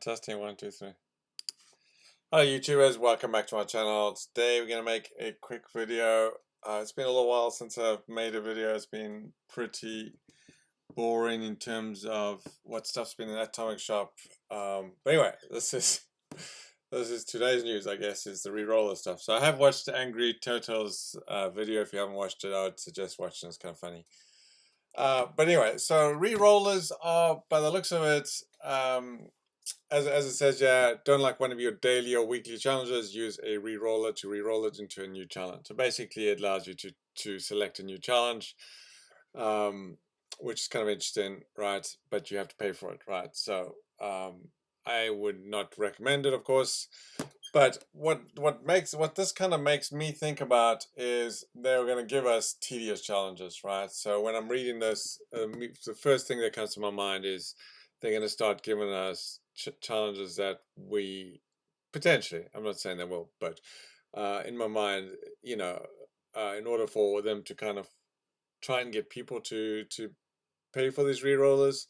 Testing 1, 2, 3. Hello YouTubers, welcome back to my channel. Today we're going to make a quick video. It's been a little while since I've made a video. It's been pretty boring in terms of what stuff's been in Atomic Shop. But anyway, this is today's news, I guess, is the re-roller stuff. So I have watched Angry Turtles video. If you haven't watched it, I would suggest watching it. It's kind of funny. But anyway, so re-rollers are, by the looks of it, as it says, yeah, don't like one of your daily or weekly challenges, use a re-roller to re-roll it into a new challenge. So basically it allows you to select a new challenge, which is kind of interesting, right? But you have to pay for it, right? So I would not recommend it, of course. But what this kind of makes me think about is they're going to give us tedious challenges, right? So when I'm reading this, the first thing that comes to my mind is they're going to start giving us challenges that we potentially, I'm not saying they will, but in my mind, you know, in order for them to kind of try and get people to pay for these re-rollers,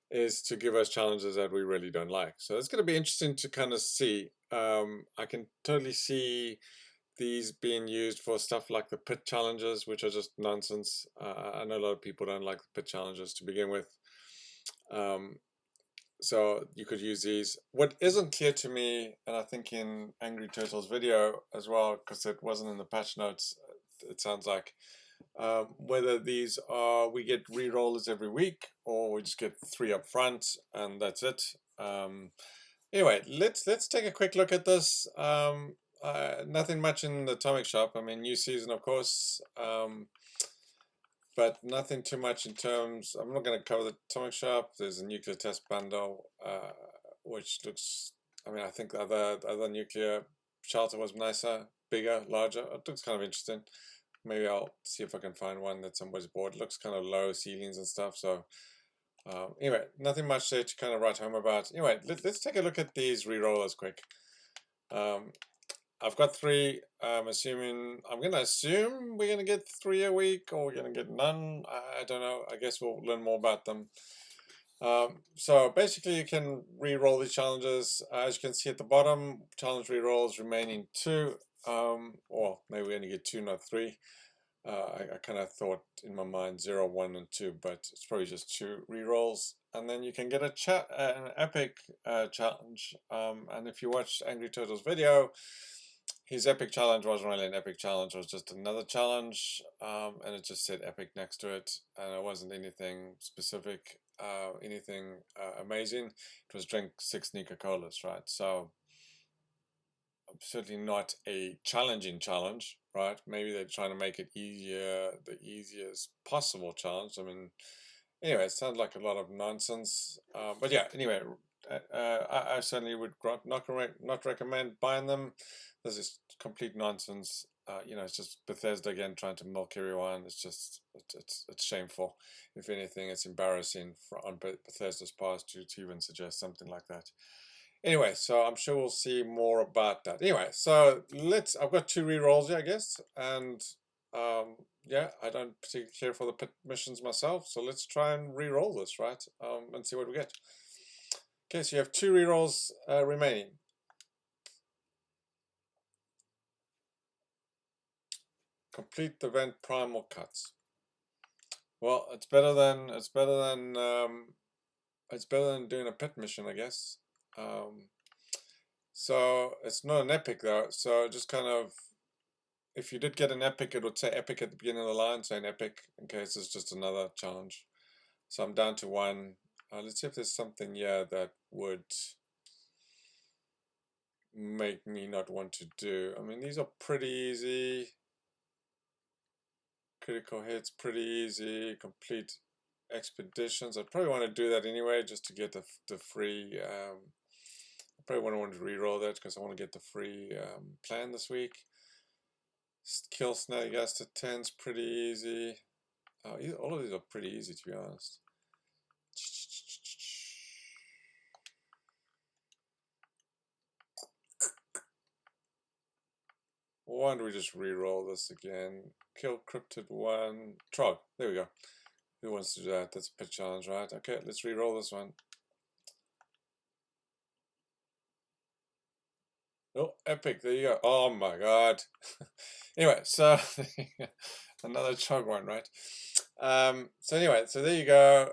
is to give us challenges that we really don't like. So it's going to be interesting to kind of see. I can totally see these being used for stuff like the pit challenges, which are just nonsense. I know a lot of people don't like the pit challenges to begin with. So you could use these. What isn't clear to me, and I think in Angry Turtles video as well, because it wasn't in the patch notes, it sounds like, whether these are, we get re-rollers every week, or we just get 3 up front and that's it. Anyway, let's take a quick look at this. Nothing much in the Atomic Shop. I mean, new season, of course, but nothing too much in terms. I'm not going to cover the Atomic Shop. There's a nuclear test bundle, which looks, I mean, I think the other nuclear shelter was nicer, bigger, larger. It looks kind of interesting. Maybe I'll see if I can find one that somebody's bought. It looks kind of low ceilings and stuff. So anyway, nothing much there to kind of write home about. Anyway, let's take a look at these re-rollers quick. I've got 3. I'm going to assume we're going to get 3 a week, or we're going to get none. I don't know. I guess we'll learn more about them. So basically you can re-roll these challenges. As you can see at the bottom, challenge re-rolls remaining 2. Or maybe we only get 2, not 3. I kind of thought in my mind 0, 1, and 2, but it's probably just 2 re-rolls. And then you can get an epic challenge. And if you watch Angry Turtles video, his epic challenge wasn't really an epic challenge, it was just another challenge, and it just said epic next to it, and it wasn't anything specific, anything amazing. It was drink 6 Nuka-Colas, right? So certainly not a challenging challenge, right? Maybe they're trying to make it easier, the easiest possible challenge. I mean, anyway, it sounds like a lot of nonsense. But yeah, anyway, I certainly would not recommend buying them. This is complete nonsense. You know, it's just Bethesda again trying to milk everyone. It's just, it's shameful. If anything, it's embarrassing on Bethesda's part to even suggest something like that. Anyway, so I'm sure we'll see more about that. Anyway, so I've got 2 re-rolls here, I guess, and yeah, I don't particularly care for the pit missions myself, so let's try and re-roll this, right, and see what we get. Okay, so you have 2 re-rolls remaining. Complete the event primal cuts. Well, it's better than doing a pit mission, I guess. So it's not an epic though, so just kind of, if you did get an epic, it would say epic at the beginning of the line, so an epic, in case it's just another challenge. So I'm down to 1. Let's see if there's something here that would make me not want to do. I mean, these are pretty easy. Critical hits, pretty easy. Complete expeditions. I'd probably want to do that anyway, just to get the free. I probably want to re-roll that because I want to get the free plan this week. Kill Snaggas to 10's pretty easy. All of these are pretty easy, to be honest. Why don't we just re-roll this again? Kill Cryptid 1. Trog. There we go. Who wants to do that? That's a pit challenge, right? Okay, let's re-roll this one. Oh, epic. There you go. Oh my god. Anyway, so another chug one, right? So anyway, so there you go.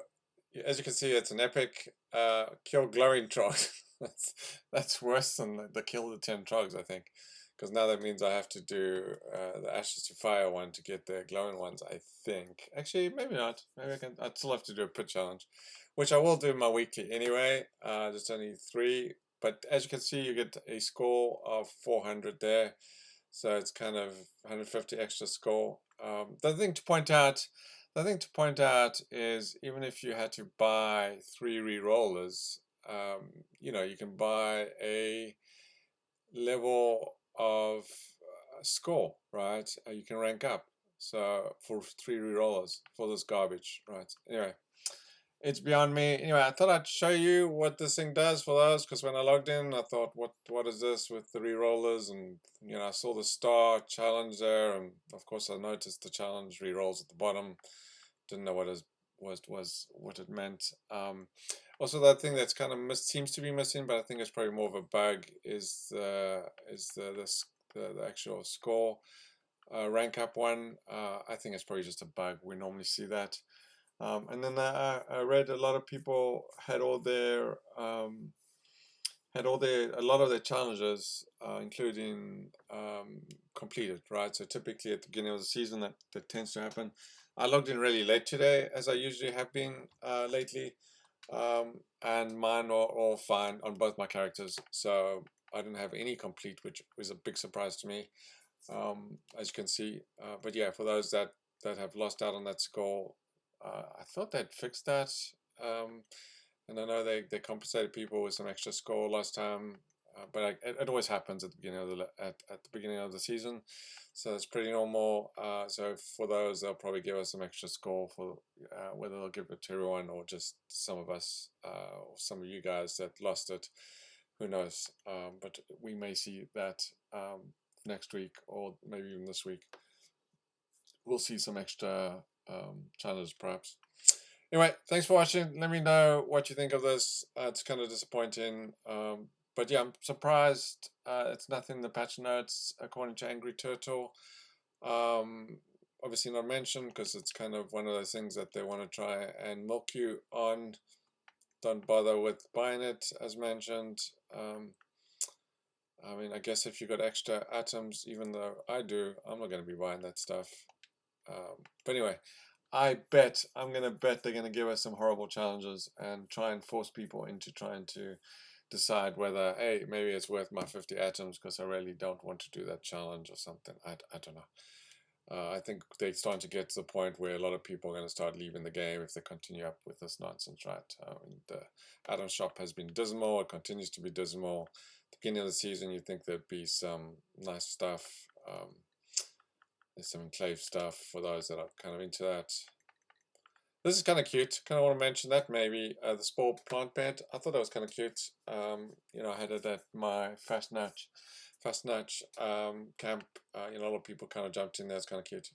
As you can see, it's an epic kill glowing trog. That's worse than the kill the 10 trogs, I think. Because now that means I have to do the Ashes to Fire one to get the glowing ones, I think. Actually, maybe not. Maybe I'd still have to do a pit challenge, which I will do in my weekly anyway. There's only 3. But as you can see, you get a score of 400 there. So it's kind of 150 extra score. The thing to point out is even if you had to buy 3 re-rollers, you know, you can buy a level of score, right? You can rank up. So for 3 re-rollers for this garbage, right? Anyway, it's beyond me. Anyway, I thought I'd show you what this thing does for those, because when I logged in, I thought, what is this with the re-rollers? And, you know, I saw the star challenge there, and of course I noticed the challenge re-rolls at the bottom. Didn't know what it meant. Also, that thing that's kind of seems to be missing, but I think it's probably more of a bug, is the actual score rank up one. I think it's probably just a bug. We normally see that. And then I read a lot of people had all their a lot of their challenges, including completed, right? So typically at the beginning of the season, that tends to happen. I logged in really late today, as I usually have been lately, and mine are all fine on both my characters. So I didn't have any complete, which was a big surprise to me, as you can see. But yeah, for those that have lost out on that score, I thought they'd fixed that. And I know they compensated people with some extra score last time, but it always happens at the beginning of the beginning of the season, so it's pretty normal. So for those, they'll probably give us some extra score for whether they'll give it to everyone or just some of us, or some of you guys that lost it. Who knows? But we may see that next week or maybe even this week. We'll see some extra challenges perhaps. Anyway, thanks for watching. Let me know what you think of this. It's kind of disappointing. But yeah, I'm surprised it's nothing in the patch notes, according to Angry Turtle. Obviously not mentioned because it's kind of one of those things that they want to try and milk you on. Don't bother with buying it, as mentioned. I mean, I guess if you got extra atoms, even though I do, I'm not going to be buying that stuff. But anyway, I'm going to bet they're going to give us some horrible challenges and try and force people into trying to decide whether, hey, maybe it's worth my 50 atoms because I really don't want to do that challenge or something. I don't know. I think they're starting to get to the point where a lot of people are going to start leaving the game if they continue up with this nonsense, right? The Atom Shop has been dismal. It continues to be dismal. At the beginning of the season, you think there'd be some nice stuff. There's some enclave stuff for those that are kind of into that. This is kind of cute. Kind of want to mention that maybe the Spore plant bed. I thought that was kind of cute. You know, I had it at my Fast Notch camp. You know, a lot of people kind of jumped in there. It's kind of cute.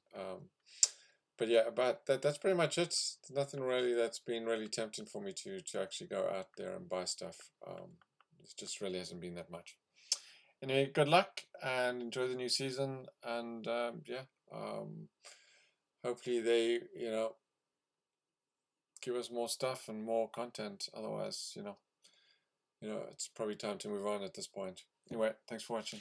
But yeah, that's pretty much it. There's nothing really that's been really tempting for me to actually go out there and buy stuff. It just really hasn't been that much. Anyway, good luck and enjoy the new season. And yeah, hopefully they, you know, give us more stuff and more content. Otherwise, you know, it's probably time to move on at this point. Anyway, thanks for watching.